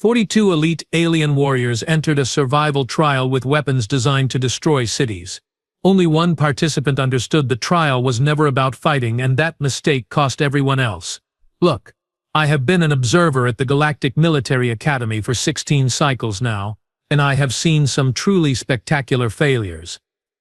42 elite alien warriors entered a survival trial with weapons designed to destroy cities. Only one participant understood the trial was never about fighting, and that mistake cost everyone else. Look, I have been an observer at the Galactic Military Academy for 16 cycles now, and I have seen some truly spectacular failures.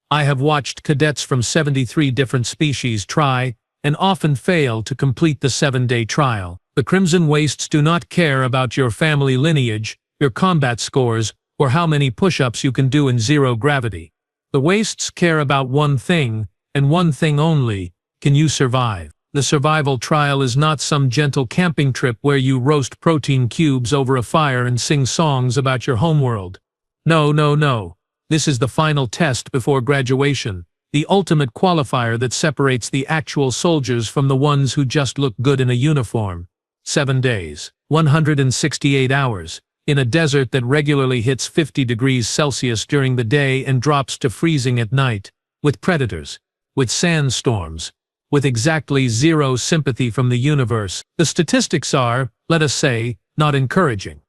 I have watched cadets from 73 different species try, and often fail to complete the 7-day trial. The Crimson Wastes do not care about your family lineage, your combat scores, or how many push-ups you can do in zero gravity. The Wastes care about one thing, and one thing only: can you survive? The survival trial is not some gentle camping trip where you roast protein cubes over a fire and sing songs about your homeworld. No, no, no. This is the final test before graduation, the ultimate qualifier that separates the actual soldiers from the ones who just look good in a uniform. 7 days, 168 hours, in a desert that regularly hits 50 degrees Celsius during the day and drops to freezing at night, with predators, with sandstorms, with exactly zero sympathy from the universe. The statistics are, let us say, not encouraging.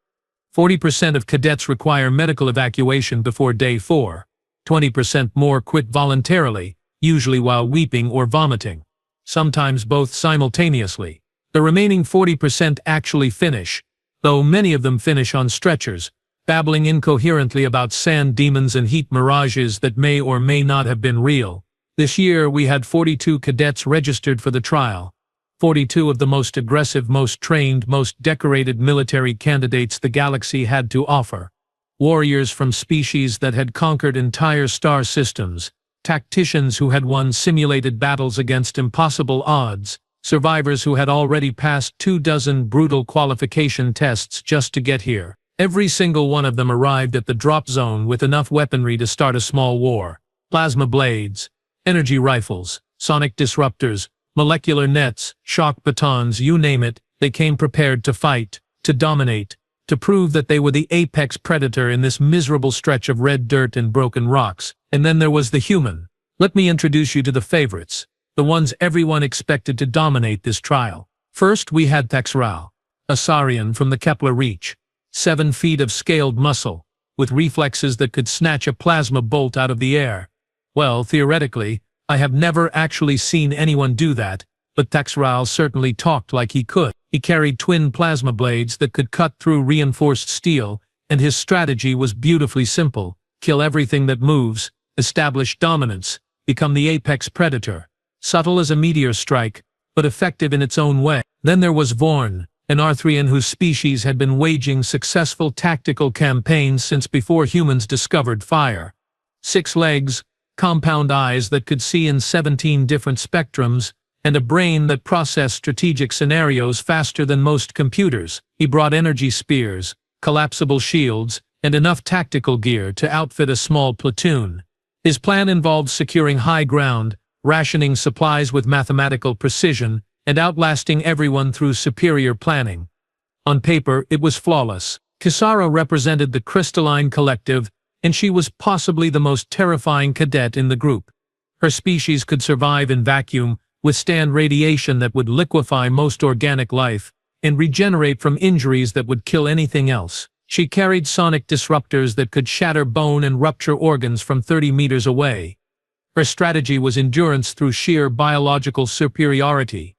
40% of cadets require medical evacuation before day 4. 20% more quit voluntarily, usually while weeping or vomiting. Sometimes both simultaneously. The remaining 40% actually finish, though many of them finish on stretchers, babbling incoherently about sand demons and heat mirages that may or may not have been real. This year we had 42 cadets registered for the trial. 42 of the most aggressive, most trained, most decorated military candidates the galaxy had to offer. Warriors from species that had conquered entire star systems, tacticians who had won simulated battles against impossible odds, survivors who had already passed 24 brutal qualification tests just to get here. Every single one of them arrived at the drop zone with enough weaponry to start a small war. Plasma blades, energy rifles, sonic disruptors, molecular nets, shock batons, you name it. They came prepared to fight, to dominate, to prove that they were the apex predator in this miserable stretch of red dirt and broken rocks. And then there was the human. Let me introduce you to the favorites, the ones everyone expected to dominate this trial. First we had Texral, a Saurian from the Kepler Reach, 7 feet of scaled muscle, with reflexes that could snatch a plasma bolt out of the air. Well, theoretically, I have never actually seen anyone do that, but Texral certainly talked like he could. He carried twin plasma blades that could cut through reinforced steel, and his strategy was beautifully simple: kill everything that moves, establish dominance, become the apex predator. Subtle as a meteor strike, but effective in its own way. Then there was Vorn, an Arthurian whose species had been waging successful tactical campaigns since before humans discovered fire. 6 legs, compound eyes that could see in 17 different spectrums, and a brain that processed strategic scenarios faster than most computers. He brought energy spears, collapsible shields, and enough tactical gear to outfit a small platoon. His plan involved securing high ground, rationing supplies with mathematical precision, and outlasting everyone through superior planning. On paper, it was flawless. Kisara represented the crystalline collective, and she was possibly the most terrifying cadet in the group. Her species could survive in vacuum, withstand radiation that would liquefy most organic life, and regenerate from injuries that would kill anything else. She carried sonic disruptors that could shatter bone and rupture organs from 30 meters away. Her strategy was endurance through sheer biological superiority.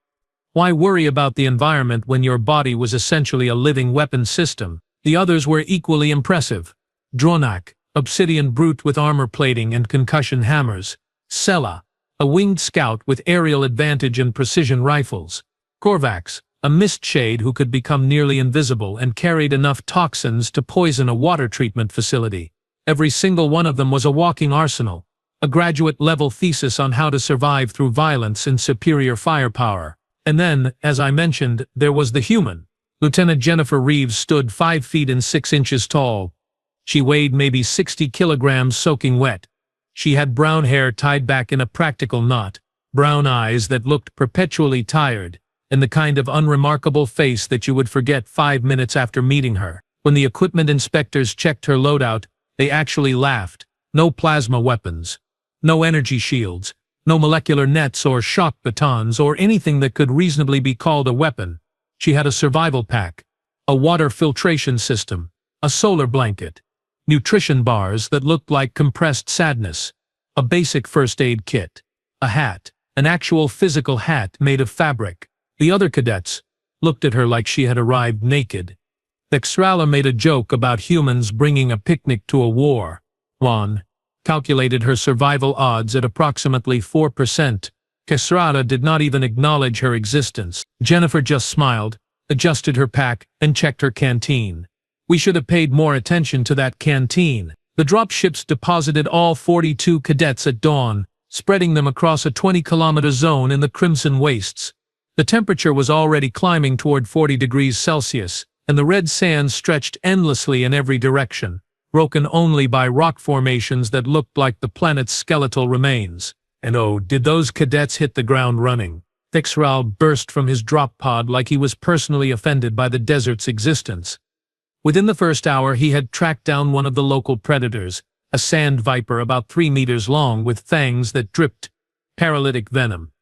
Why worry about the environment when your body was essentially a living weapon system? The others were equally impressive. Dronak, obsidian brute with armor plating and concussion hammers. Sela, a winged scout with aerial advantage and precision rifles. Korvax, a mist shade who could become nearly invisible and carried enough toxins to poison a water treatment facility. Every single one of them was a walking arsenal, a graduate-level thesis on how to survive through violence and superior firepower. And then, as I mentioned, there was the human. Lieutenant Jennifer Reeves stood 5 feet and 6 inches tall. She weighed maybe 60 kilograms soaking wet. She had brown hair tied back in a practical knot, brown eyes that looked perpetually tired, and the kind of unremarkable face that you would forget 5 minutes after meeting her. When the equipment inspectors checked her loadout, they actually laughed. No plasma weapons, no energy shields, no molecular nets or shock batons or anything that could reasonably be called a weapon. She had a survival pack, a water filtration system, a solar blanket, nutrition bars that looked like compressed sadness, a basic first aid kit, a hat, an actual physical hat made of fabric. The other cadets looked at her like she had arrived naked. Thexrala made a joke about humans bringing a picnic to a war. Juan calculated her survival odds at approximately 4%. Thexrala did not even acknowledge her existence. Jennifer just smiled, adjusted her pack, and checked her canteen. We should have paid more attention to that canteen. The dropships deposited all 42 cadets at dawn, spreading them across a 20-kilometer zone in the Crimson Wastes. The temperature was already climbing toward 40 degrees Celsius, and the red sand stretched endlessly in every direction, broken only by rock formations that looked like the planet's skeletal remains. And oh, did those cadets hit the ground running. Thexral burst from his drop pod like he was personally offended by the desert's existence. Within the first hour he had tracked down one of the local predators, a sand viper about 3 meters long with fangs that dripped paralytic venom.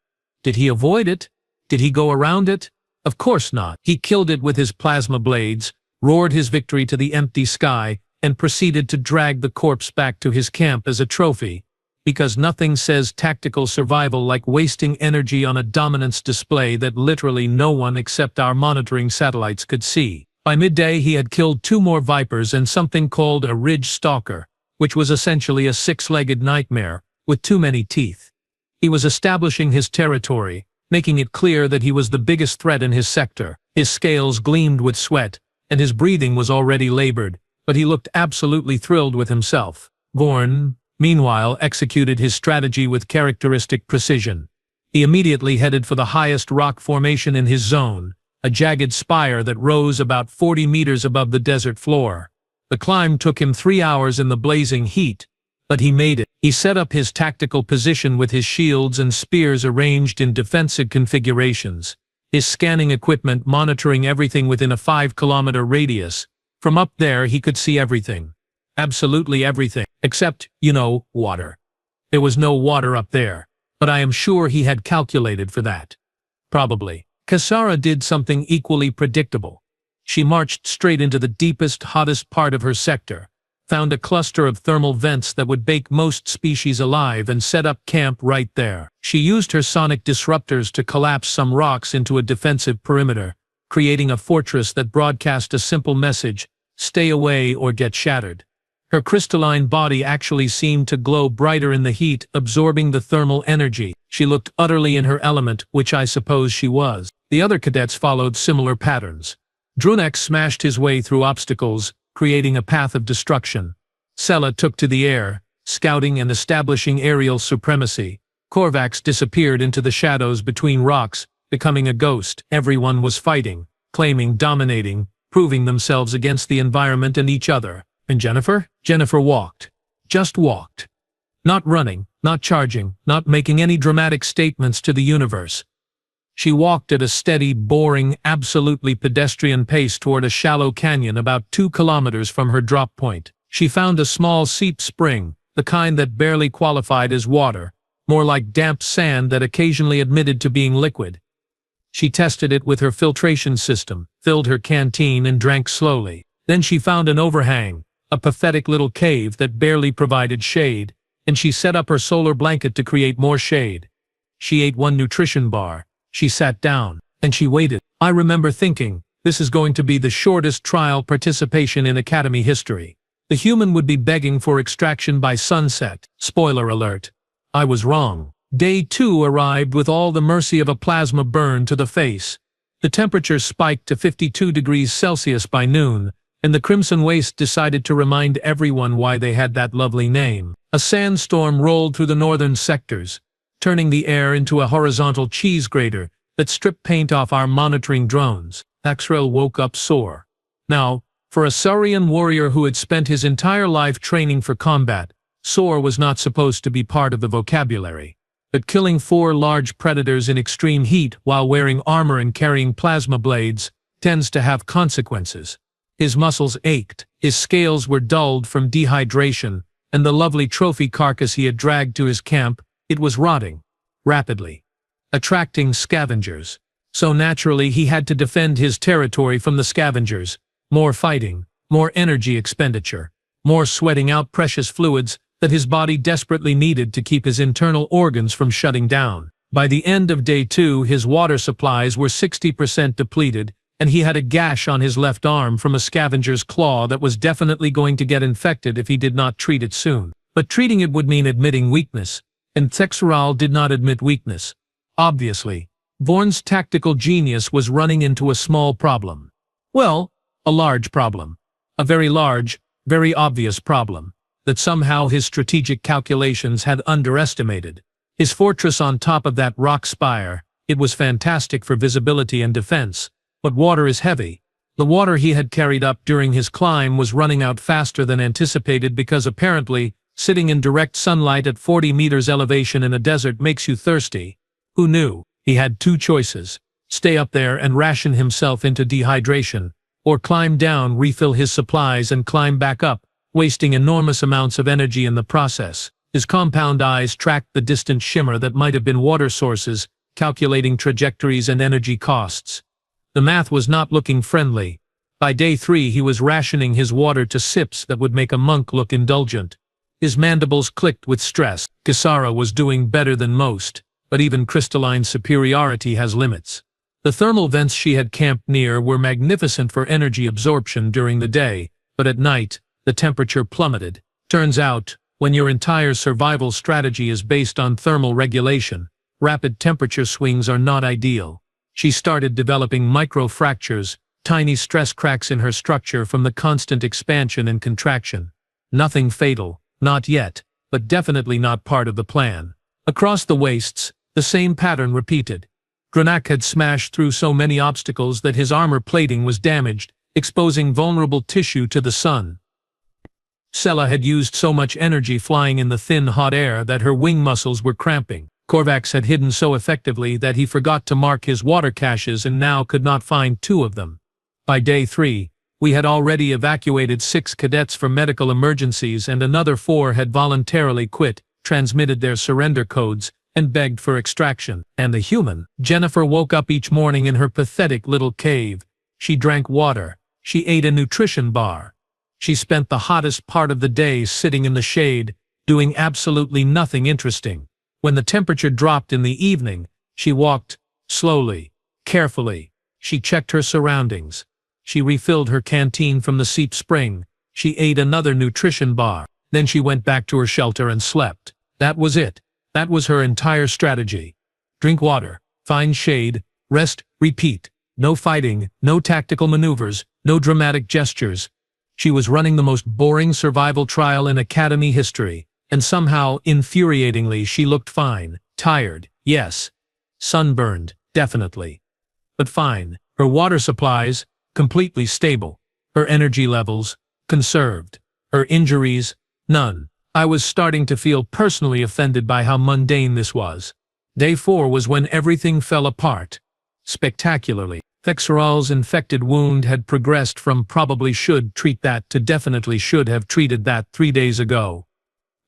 Did he avoid it? Did he go around it? Of course not. He killed it with his plasma blades, roared his victory to the empty sky, and proceeded to drag the corpse back to his camp as a trophy, because nothing says tactical survival like wasting energy on a dominance display that literally no one except our monitoring satellites could see. By midday he had killed 2 more vipers and something called a ridge stalker, which was essentially a 6-legged nightmare with too many teeth. He was establishing his territory, making it clear that he was the biggest threat in his sector. His scales gleamed with sweat, and his breathing was already labored, but he looked absolutely thrilled with himself. Gorn, meanwhile, executed his strategy with characteristic precision. He immediately headed for the highest rock formation in his zone, a jagged spire that rose about 40 meters above the desert floor. The climb took him 3 hours in the blazing heat, but he made it. He set up his tactical position with his shields and spears arranged in defensive configurations, his scanning equipment monitoring everything within a 5-kilometer radius. From up there he could see everything. Absolutely everything. Except, water. There was no water up there, but I am sure he had calculated for that. Probably. Kasara did something equally predictable. She marched straight into the deepest, hottest part of her sector, found a cluster of thermal vents that would bake most species alive and set up camp right there. She used her sonic disruptors to collapse some rocks into a defensive perimeter, creating a fortress that broadcast a simple message: stay away or get shattered. Her crystalline body actually seemed to glow brighter in the heat, absorbing the thermal energy. She looked utterly in her element, which I suppose she was. The other cadets followed similar patterns. Drunek smashed his way through obstacles, creating a path of destruction. Sela took to the air, scouting and establishing aerial supremacy. Korvax disappeared into the shadows between rocks, becoming a ghost. Everyone was fighting, claiming, dominating, proving themselves against the environment and each other. And Jennifer? Jennifer walked. Just walked. Not running, not charging, not making any dramatic statements to the universe. She walked at a steady, boring, absolutely pedestrian pace toward a shallow canyon about 2 kilometers from her drop point. She found a small seep spring, the kind that barely qualified as water, more like damp sand that occasionally admitted to being liquid. She tested it with her filtration system, filled her canteen and drank slowly. Then she found an overhang, a pathetic little cave that barely provided shade, and she set up her solar blanket to create more shade. She ate 1 nutrition bar. She sat down, and she waited. I remember thinking, this is going to be the shortest trial participation in Academy history. The human would be begging for extraction by sunset. Spoiler alert. I was wrong. Day 2 arrived with all the mercy of a plasma burn to the face. The temperature spiked to 52 degrees Celsius by noon, and the Crimson Waste decided to remind everyone why they had that lovely name. A sandstorm rolled through the northern sectors, turning the air into a horizontal cheese grater that stripped paint off our monitoring drones. Axrel woke up sore. Now, for a Saurian warrior who had spent his entire life training for combat, sore was not supposed to be part of the vocabulary. But killing 4 large predators in extreme heat while wearing armor and carrying plasma blades tends to have consequences. His muscles ached, his scales were dulled from dehydration, and the lovely trophy carcass he had dragged to his camp, it was rotting, rapidly, attracting scavengers. So naturally he had to defend his territory from the scavengers. More fighting, more energy expenditure, more sweating out precious fluids that his body desperately needed to keep his internal organs from shutting down. By the end of day 2, his water supplies were 60% depleted, and he had a gash on his left arm from a scavenger's claw that was definitely going to get infected if he did not treat it soon. But treating it would mean admitting weakness, and Thexeral did not admit weakness. Obviously, Vorn's tactical genius was running into a small problem. Well, a large problem. A very large, very obvious problem that somehow his strategic calculations had underestimated. His fortress on top of that rock spire, it was fantastic for visibility and defense, but water is heavy. The water he had carried up during his climb was running out faster than anticipated because apparently, sitting in direct sunlight at 40 meters elevation in a desert makes you thirsty. Who knew? He had 2 choices: stay up there and ration himself into dehydration, or climb down, refill his supplies and climb back up, wasting enormous amounts of energy in the process. His compound eyes tracked the distant shimmer that might have been water sources, calculating trajectories and energy costs. The math was not looking friendly. By day 3 he was rationing his water to sips that would make a monk look indulgent. His mandibles clicked with stress. Kisara was doing better than most, but even crystalline superiority has limits. The thermal vents she had camped near were magnificent for energy absorption during the day, but at night, the temperature plummeted. Turns out, when your entire survival strategy is based on thermal regulation, rapid temperature swings are not ideal. She started developing microfractures, tiny stress cracks in her structure from the constant expansion and contraction. Nothing fatal, not yet, but definitely not part of the plan. Across the wastes, the same pattern repeated. Granak had smashed through so many obstacles that his armor plating was damaged, exposing vulnerable tissue to the sun. Sela had used so much energy flying in the thin, hot air that her wing muscles were cramping. Korvax had hidden so effectively that he forgot to mark his water caches and now could not find 2 of them. By day 3, we had already evacuated 6 cadets for medical emergencies and another 4 had voluntarily quit, transmitted their surrender codes, and begged for extraction. And the human, Jennifer, woke up each morning in her pathetic little cave. She drank water. She ate a nutrition bar. She spent the hottest part of the day sitting in the shade, doing absolutely nothing interesting. When the temperature dropped in the evening, she walked, slowly, carefully. She checked her surroundings. She refilled her canteen from the seep spring. She ate another nutrition bar. Then she went back to her shelter and slept. That was it. That was her entire strategy. Drink water, find shade, rest, repeat. No fighting, no tactical maneuvers, no dramatic gestures. She was running the most boring survival trial in Academy history, and somehow, infuriatingly, she looked fine. Tired, yes. Sunburned, definitely. But fine. Her water supplies, completely stable. Her energy levels, conserved. Her injuries, none. I was starting to feel personally offended by how mundane this was. Day 4 was when everything fell apart. Spectacularly. Thexeral's infected wound had progressed from probably should treat that to definitely should have treated that 3 days ago.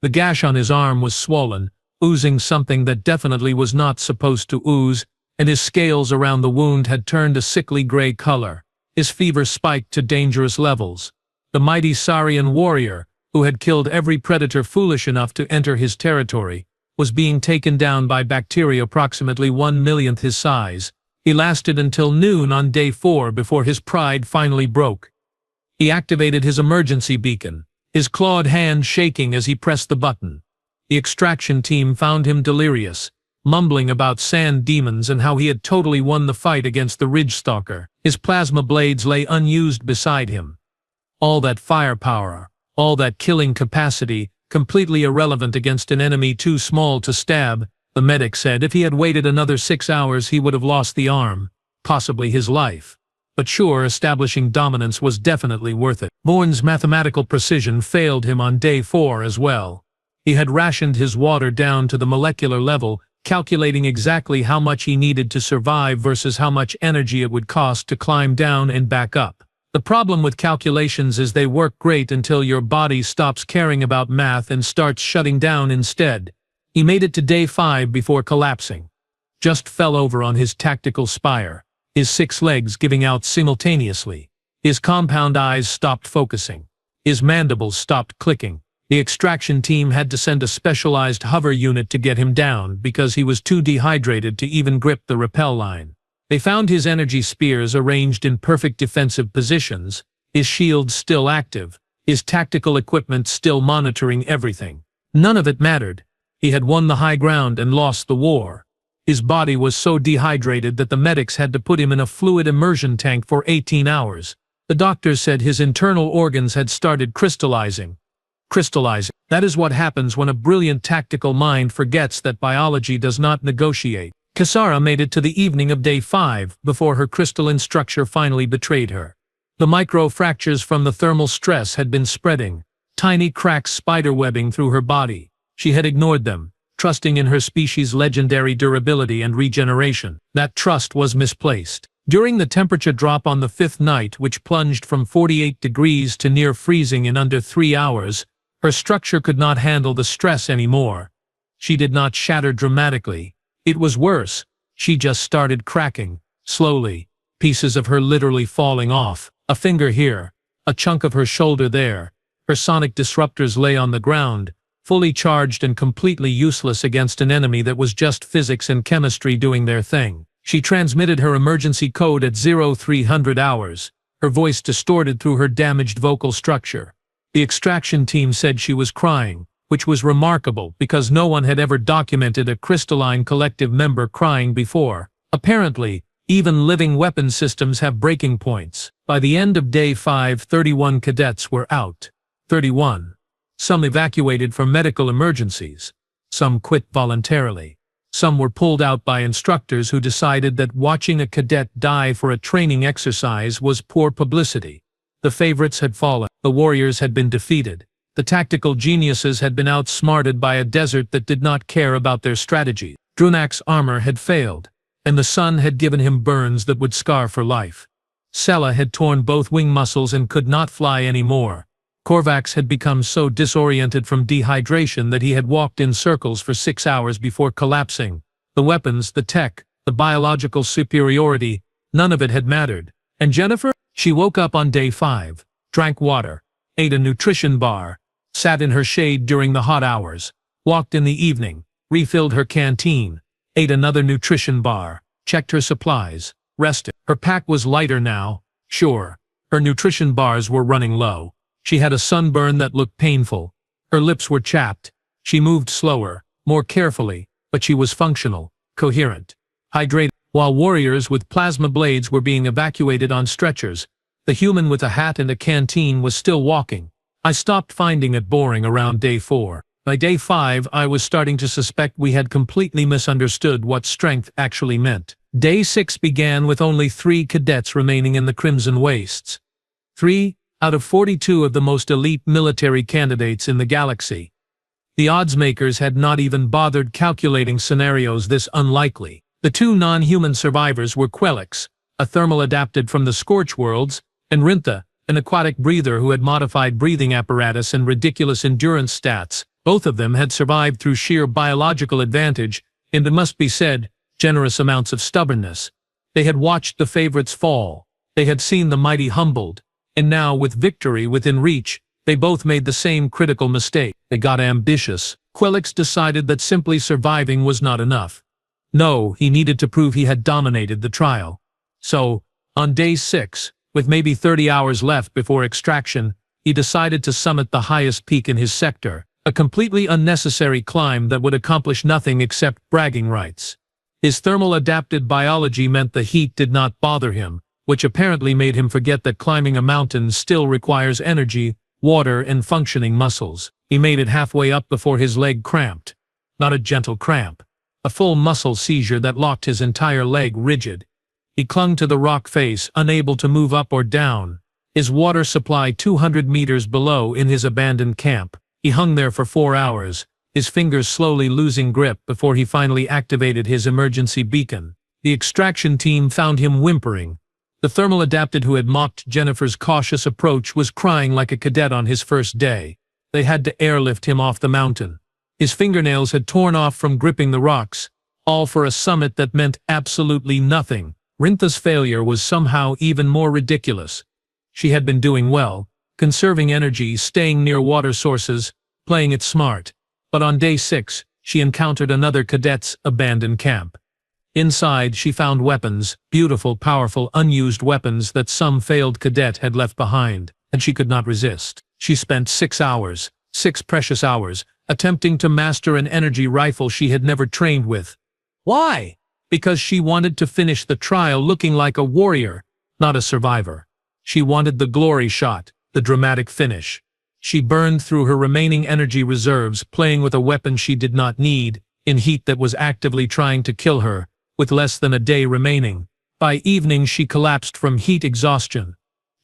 The gash on his arm was swollen, oozing something that definitely was not supposed to ooze, and his scales around the wound had turned a sickly gray color. His fever spiked to dangerous levels. The mighty Saurian warrior, who had killed every predator foolish enough to enter his territory, was being taken down by bacteria approximately 1/1,000,000th his size. He lasted until noon on day 4 before his pride finally broke. He activated his emergency beacon, his clawed hand shaking as he pressed the button. The extraction team found him delirious, mumbling about sand demons and how he had totally won the fight against the Ridgestalker. His plasma blades lay unused beside him. All that firepower, all that killing capacity, completely irrelevant against an enemy too small to stab, the medic said. If he had waited another 6 hours he would have lost the arm, possibly his life. But sure, establishing dominance was definitely worth it. Vorn's mathematical precision failed him on day 4 as well. He had rationed his water down to the molecular level, calculating exactly how much he needed to survive versus how much energy it would cost to climb down and back up. The problem with calculations is they work great until your body stops caring about math and starts shutting down instead. He made it to day 5 before collapsing. just fell over on his tactical spire, his 6 legs giving out simultaneously. His compound eyes stopped focusing. His mandibles stopped clicking. The extraction team had to send a specialized hover unit to get him down because he was too dehydrated to even grip the rappel line. They found his energy spears arranged in perfect defensive positions, his shields still active, his tactical equipment still monitoring everything. None of it mattered. He had won the high ground and lost the war. His body was so dehydrated that the medics had to put him in a fluid immersion tank for 18 hours. The doctors said his internal organs had started crystallizing. That is what happens when a brilliant tactical mind forgets that biology does not negotiate. Kisara made it to the evening of day 5 before her crystalline structure finally betrayed her. The micro-fractures from the thermal stress had been spreading, tiny cracks spiderwebbing through her body. She had ignored them, trusting in her species' legendary durability and regeneration. That trust was misplaced. During the temperature drop on the 5th night, which plunged from 48 degrees to near freezing in under 3 hours, her structure could not handle the stress anymore. She did not shatter dramatically. It was worse. She just started cracking, slowly, pieces of her literally falling off. A finger here, a chunk of her shoulder there. Her sonic disruptors lay on the ground, fully charged and completely useless against an enemy that was just physics and chemistry doing their thing. She transmitted her emergency code at 0300 hours, her voice distorted through her damaged vocal structure. The extraction team said she was crying, which was remarkable because no one had ever documented a crystalline collective member crying before. Apparently, even living weapon systems have breaking points. By the end of day 5, 31 cadets were out. 31. Some evacuated for medical emergencies. Some quit voluntarily. Some were pulled out by instructors who decided that watching a cadet die for a training exercise was poor publicity. The favorites had fallen. The warriors had been defeated. The tactical geniuses had been outsmarted by a desert that did not care about their strategy. Drunak's armor had failed, and the sun had given him burns that would scar for life. Sela had torn both wing muscles and could not fly anymore. Korvax had become so disoriented from dehydration that he had walked in circles for 6 hours before collapsing. The weapons, the tech, the biological superiority, none of it had mattered. And Jennifer? She woke up on day 5, drank water, ate a nutrition bar, sat in her shade during the hot hours, walked in the evening, refilled her canteen, ate another nutrition bar, checked her supplies, rested. Her pack was lighter now, sure. Her nutrition bars were running low. She had a sunburn that looked painful. Her lips were chapped. She moved slower, more carefully, but she was functional, coherent, hydrated. While warriors with plasma blades were being evacuated on stretchers, the human with a hat and a canteen was still walking. I stopped finding it boring around day 4. By day 5, I was starting to suspect we had completely misunderstood what strength actually meant. Day 6 began with only 3 cadets remaining in the Crimson Wastes. 3 out of 42 of the most elite military candidates in the galaxy. The oddsmakers had not even bothered calculating scenarios this unlikely. The 2 non-human survivors were Quelix, a thermal adapted from the Scorch Worlds, and Rintha, an aquatic breather who had modified breathing apparatus and ridiculous endurance stats. Both of them had survived through sheer biological advantage, and, it must be said, generous amounts of stubbornness. They had watched the favorites fall. They had seen the mighty humbled. And now, with victory within reach, they both made the same critical mistake. They got ambitious. Quelix decided that simply surviving was not enough. No, he needed to prove he had dominated the trial. So, on day 6, with maybe 30 hours left before extraction, he decided to summit the highest peak in his sector, a completely unnecessary climb that would accomplish nothing except bragging rights. His thermal-adapted biology meant the heat did not bother him, which apparently made him forget that climbing a mountain still requires energy, water, and functioning muscles. He made it halfway up before his leg cramped. Not a gentle cramp. A full muscle seizure that locked his entire leg rigid. He clung to the rock face, unable to move up or down, his water supply 200 meters below in his abandoned camp. He hung there for 4 hours, his fingers slowly losing grip before he finally activated his emergency beacon. The extraction team found him whimpering. The thermal adapted who had mocked Jennifer's cautious approach was crying like a cadet on his first day. They had to airlift him off the mountain. His fingernails had torn off from gripping the rocks. All for a summit that meant absolutely nothing. Rintha's failure was somehow even more ridiculous. She had been doing well, conserving energy, staying near water sources, playing it smart. But on day 6, she encountered another Cadets' abandoned camp. Inside, she found weapons, beautiful, powerful, unused weapons that some failed cadet had left behind, and she could not resist. She spent 6 hours, 6 precious hours, attempting to master an energy rifle she had never trained with. Why? Because she wanted to finish the trial looking like a warrior, not a survivor. She wanted the glory shot, the dramatic finish. She burned through her remaining energy reserves, playing with a weapon she did not need, in heat that was actively trying to kill her, with less than a day remaining. By evening she collapsed from heat exhaustion.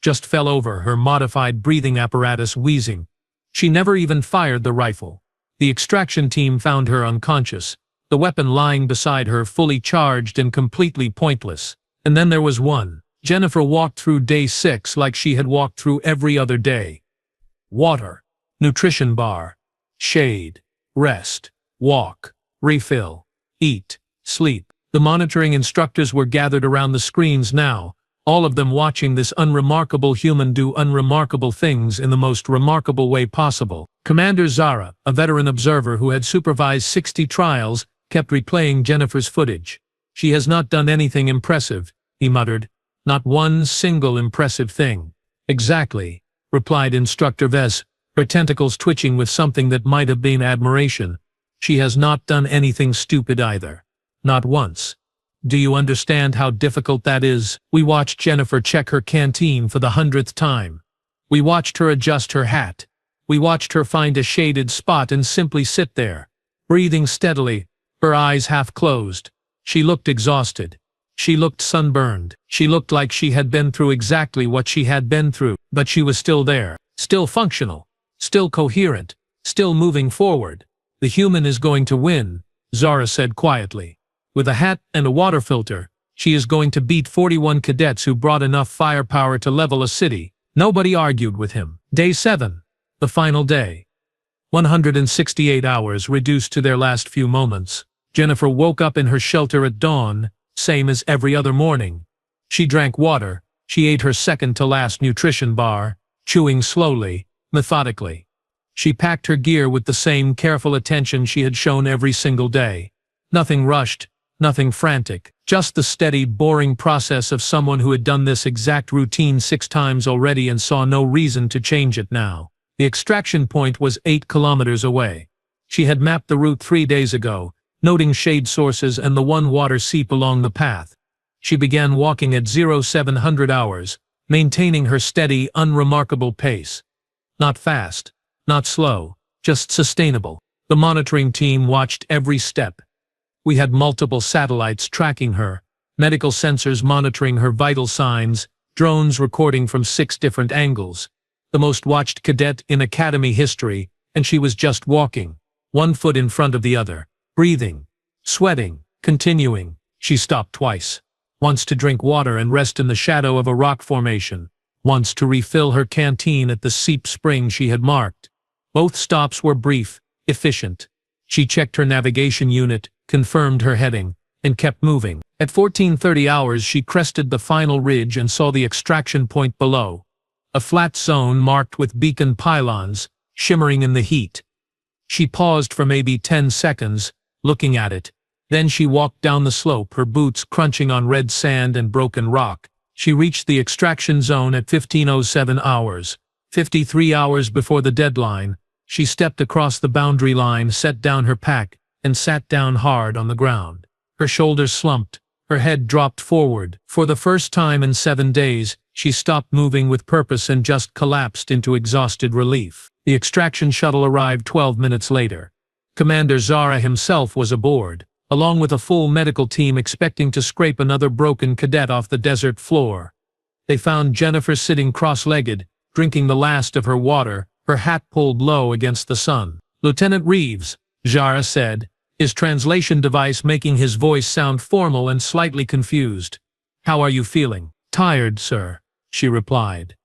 Just fell over, her modified breathing apparatus wheezing. She never even fired the rifle. The extraction team found her unconscious, the weapon lying beside her fully charged and completely pointless. And then there was one. Jennifer walked through day 6 like she had walked through every other day. Water, nutrition bar, shade, rest, walk, refill, eat, sleep. The monitoring instructors were gathered around the screens now, all of them watching this unremarkable human do unremarkable things in the most remarkable way possible. Commander Zara, a veteran observer who had supervised 60 trials, kept replaying Jennifer's footage. "She has not done anything impressive," he muttered. "Not one single impressive thing." "Exactly," replied Instructor Vess, her tentacles twitching with something that might have been admiration. "She has not done anything stupid either. Not once. Do you understand how difficult that is?" We watched Jennifer check her canteen for the 100th time. We watched her adjust her hat. We watched her find a shaded spot and simply sit there, breathing steadily, her eyes half closed. She looked exhausted. She looked sunburned. She looked like she had been through exactly what she had been through, but she was still there, still functional, still coherent, still moving forward. "The human is going to win," Zara said quietly. "With a hat and a water filter, she is going to beat 41 cadets who brought enough firepower to level a city." Nobody argued with him. Day 7, the final day. 168 hours reduced to their last few moments. Jennifer woke up in her shelter at dawn, same as every other morning. She drank water, she ate her second-to-last nutrition bar, chewing slowly, methodically. She packed her gear with the same careful attention she had shown every single day. Nothing rushed, nothing frantic, just the steady, boring process of someone who had done this exact routine 6 times already and saw no reason to change it now. The extraction point was 8 kilometers away. She had mapped the route 3 days ago, noting shade sources and the one water seep along the path. She began walking at 0700 hours, maintaining her steady, unremarkable pace. Not fast, not slow, just sustainable. The monitoring team watched every step. We had multiple satellites tracking her, medical sensors monitoring her vital signs, drones recording from 6 different angles. The most watched cadet in Academy history, and she was just walking, 1 foot in front of the other, breathing, sweating, continuing. She stopped twice. Once to drink water and rest in the shadow of a rock formation. Once to refill her canteen at the seep spring she had marked. Both stops were brief, efficient. She checked her navigation unit, confirmed her heading, and kept moving. At 1430 hours she crested the final ridge and saw the extraction point below. A flat zone marked with beacon pylons, shimmering in the heat. She paused for maybe 10 seconds, looking at it. Then she walked down the slope, her boots crunching on red sand and broken rock. She reached the extraction zone at 1507 hours. 53 hours before the deadline, she stepped across the boundary line, set down her pack, and sat down hard on the ground. Her shoulders slumped, her head dropped forward. For the first time in 7 days, she stopped moving with purpose and just collapsed into exhausted relief. The extraction shuttle arrived 12 minutes later. Commander Zara himself was aboard, along with a full medical team expecting to scrape another broken cadet off the desert floor. They found Jennifer sitting cross-legged, drinking the last of her water, her hat pulled low against the sun. "Lieutenant Reeves," Zara said, his translation device making his voice sound formal and slightly confused. "How are you feeling?" "Tired, sir," she replied.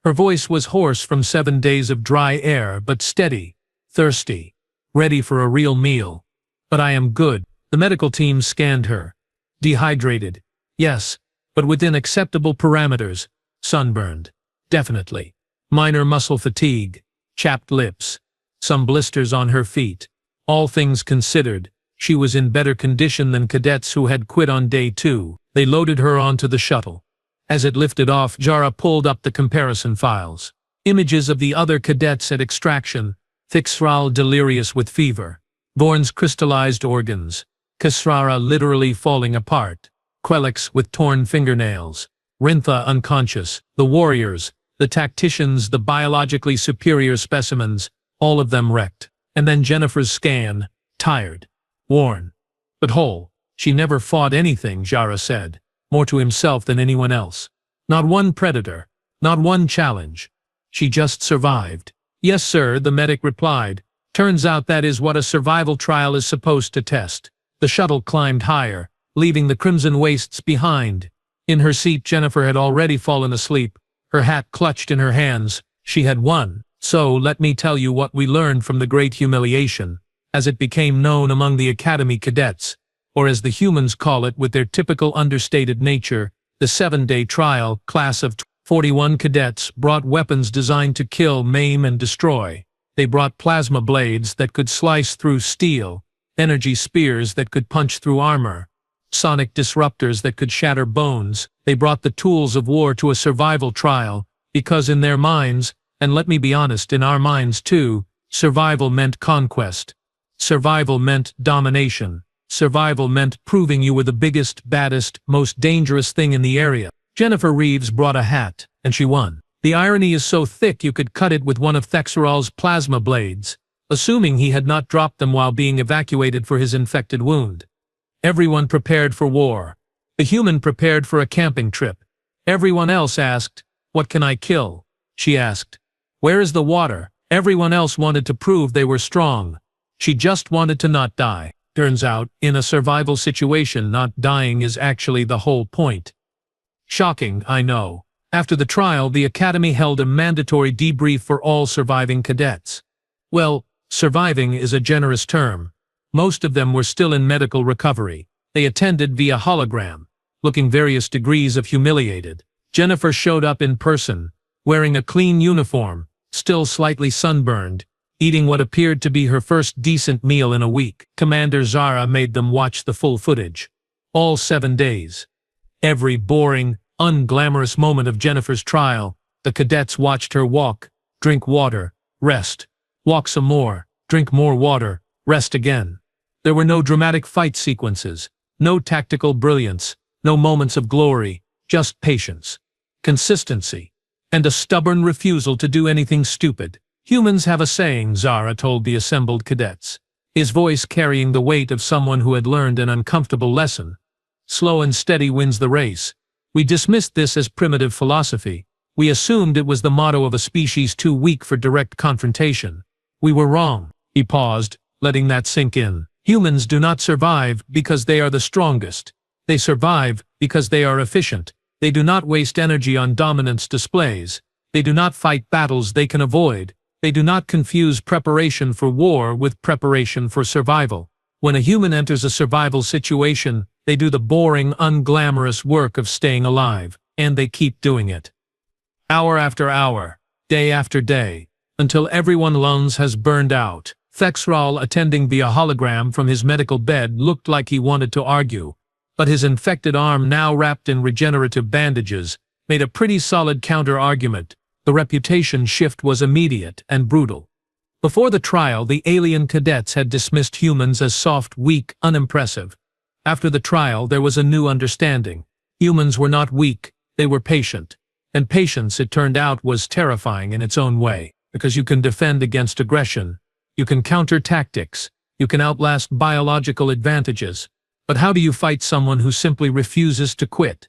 Her voice was hoarse from 7 days of dry air, but steady, thirsty, ready for a real meal. "But I am good. The medical team scanned her. Dehydrated. Yes, but within acceptable parameters. Sunburned. Definitely. Minor muscle fatigue. Chapped lips. Some blisters on her feet. All things considered, she was in better condition than cadets who had quit on day 2. They loaded her onto the shuttle. As it lifted off, Jara pulled up the comparison files. Images of the other cadets at extraction. Thixral delirious with fever. Vorn's crystallized organs. Kasrara literally falling apart. Quelix with torn fingernails. Rintha unconscious. The warriors, the tacticians, the biologically superior specimens, all of them wrecked. And then Jennifer's scan, tired, worn, but whole. She never fought anything, Jara said, more to himself than anyone else. Not one predator, not one challenge. She just survived. Yes, sir, the medic replied. Turns out that is what a survival trial is supposed to test. The shuttle climbed higher, leaving the crimson wastes behind. In her seat, Jennifer had already fallen asleep, her hat clutched in her hands. She had won. So, let me tell you what we learned from the Great Humiliation, as it became known among the Academy cadets, or as the humans call it with their typical understated nature, the 7-day trial. Class of 41 cadets brought weapons designed to kill, maim, and destroy. They brought plasma blades that could slice through steel, energy spears that could punch through armor, sonic disruptors that could shatter bones. They brought the tools of war to a survival trial, because in their minds, and let me be honest, in our minds too, survival meant conquest. Survival meant domination. Survival meant proving you were the biggest, baddest, most dangerous thing in the area. Jennifer Reeves brought a hat, and she won. The irony is so thick you could cut it with one of Thexeral's plasma blades, assuming he had not dropped them while being evacuated for his infected wound. Everyone prepared for war. The human prepared for a camping trip. Everyone else asked, "What can I kill?" She asked, "Where is the water?" Everyone else wanted to prove they were strong. She just wanted to not die. Turns out, in a survival situation, not dying is actually the whole point. Shocking, I know. After the trial, the Academy held a mandatory debrief for all surviving cadets. Well, surviving is a generous term. Most of them were still in medical recovery. They attended via hologram, looking various degrees of humiliated. Jennifer showed up in person, wearing a clean uniform, still slightly sunburned, eating what appeared to be her first decent meal in a week. Commander Zara made them watch the full footage. All 7 days. Every boring, unglamorous moment of Jennifer's trial, the cadets watched her walk, drink water, rest, walk some more, drink more water, rest again. There were no dramatic fight sequences, no tactical brilliance, no moments of glory, just patience, consistency, and a stubborn refusal to do anything stupid. Humans have a saying, Zara told the assembled cadets, his voice carrying the weight of someone who had learned an uncomfortable lesson. Slow and steady wins the race. We dismissed this as primitive philosophy. We assumed it was the motto of a species too weak for direct confrontation. We were wrong. He paused, letting that sink in. Humans do not survive because they are the strongest. They survive because they are efficient. They do not waste energy on dominance displays. They do not fight battles they can avoid. They do not confuse preparation for war with preparation for survival. When a human enters a survival situation, they do the boring, unglamorous work of staying alive, and they keep doing it. Hour after hour, day after day, until everyone's lungs has burned out. Thexral, attending via hologram from his medical bed, looked like he wanted to argue, but his infected arm, now wrapped in regenerative bandages, made a pretty solid counter-argument. The reputation shift was immediate and brutal. Before the trial, the alien cadets had dismissed humans as soft, weak, unimpressive. After the trial, there was a new understanding. Humans were not weak, they were patient. And patience, it turned out, was terrifying in its own way, because you can defend against aggression, you can counter tactics, you can outlast biological advantages. But how do you fight someone who simply refuses to quit?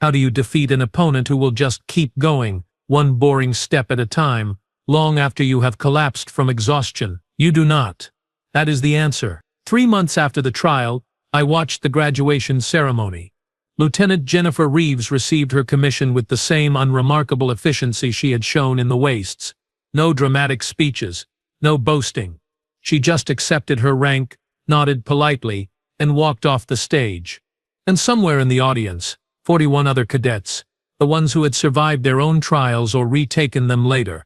How do you defeat an opponent who will just keep going, one boring step at a time, long after you have collapsed from exhaustion? You do not. That is the answer. 3 months after the trial, I watched the graduation ceremony. Lieutenant Jennifer Reeves received her commission with the same unremarkable efficiency she had shown in the wastes. No dramatic speeches, no boasting. She just accepted her rank, nodded politely, and walked off the stage. And somewhere in the audience, 41 other cadets, the ones who had survived their own trials or retaken them later,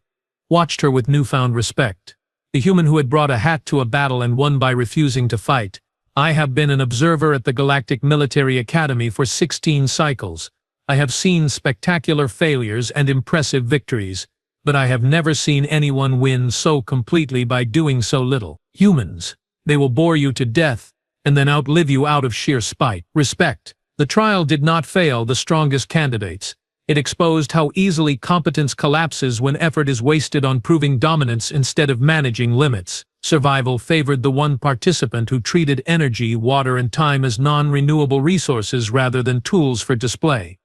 watched her with newfound respect. The human who had brought a hat to a battle and won by refusing to fight. I have been an observer at the Galactic Military Academy for 16 cycles. I have seen spectacular failures and impressive victories, but I have never seen anyone win so completely by doing so little. Humans. They will bore you to death, and then outlive you out of sheer spite. Respect. The trial did not fail the strongest candidates. It exposed how easily competence collapses when effort is wasted on proving dominance instead of managing limits. Survival favored the one participant who treated energy, water, and time as non-renewable resources rather than tools for display.